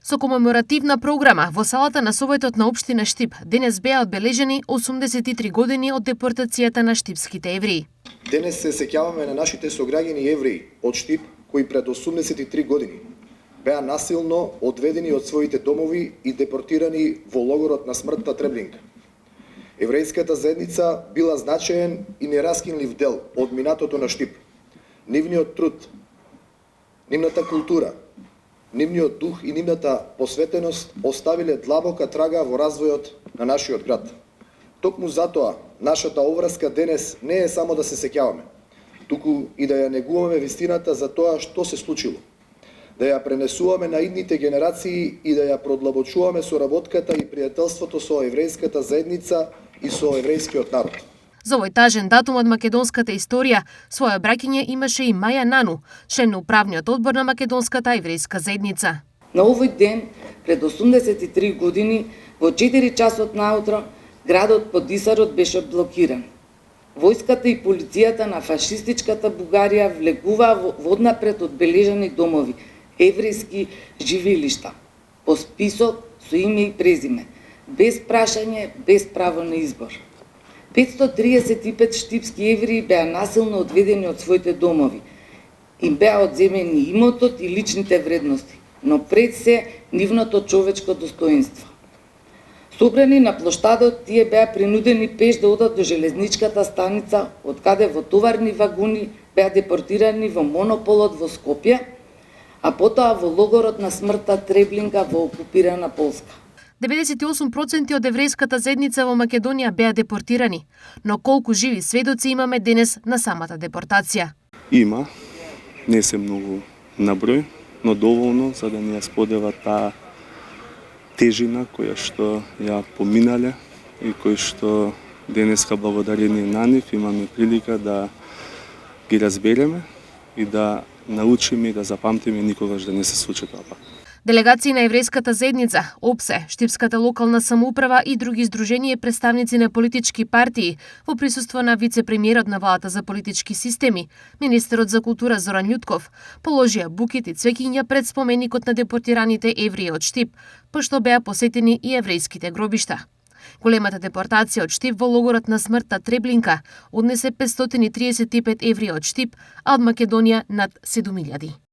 Со комеморативна програма во салата на Советот на општина Штип денес беа одбележени 83 години од депортацијата на штипските евреи. Денес се сеќаваме на нашите сограѓани евреи од Штип кои пред 83 години беа насилно одведени од своите домови и депортирани во логорот на смртта Треблинка. Еврејската заедница била значаен и нераскинлив дел од минатото на Штип. Нивниот труд, нивната култура, нивниот дух и нивната посветеност оставиле длабока трага во развојот на нашиот град. Токму затоа, нашата обврска денес не е само да се сеќаваме, туку и да ја негуваме вистината за тоа што се случило, да ја пренесуваме на идните генерации и да ја продлабочуваме соработката и пријателството со еврејската заедница и со еврејскиот народ. За овој тажен датум од македонската историја, своја браќање имаше и Маја Нану, член на управниот одбор на македонската еврејска заедница. На овој ден, пред 83 години, во 4 часот наутро, градот под Исарот беше блокиран. Војската и полицијата на фашистичката Бугарија влегуваа во однапред одбележани домови, еврејски живилишта, по список со име и презиме, без прашање, без право на избор. 535 штипски евреи беа насилно одведени од своите домови. Им беа одземени имотот и личните вредности, но пред се нивното човечко достоинство. Собрани на плоштадот, тие беа принудени пеш да одат до железничката станица, од каде во товарни вагуни беа депортирани во монополот во Скопје, а потоа во логорот на смртта Треблинка во окупирана Полска. 98% од еврејската заедница во Македонија беа депортирани, но колку живи сведоци имаме денес на самата депортација? Има, не се многу на број, но доволно за да ни ја сподела таа тежина која што ја поминале и кој што денеска благодарение на нив имаме прилика да ги разбереме и да научиме и да запамтиме никогаш да не се случи тоа пак. Делегации на еврејската заедница, ОПСЕ, Штипската локална самоуправа и други здруженија представници на политички партии во присуство на вице-премиерот на владата за политички системи, министерот за култура Зоран Љутков, положија букет и цвеќиња пред споменикот на депортираните евреи од Штип, пошто беа посетени и еврејските гробишта. Големата депортација од Штип во логорот на смртта Треблинка однесе 535 евреи од Штип, а од Македонија над 7000.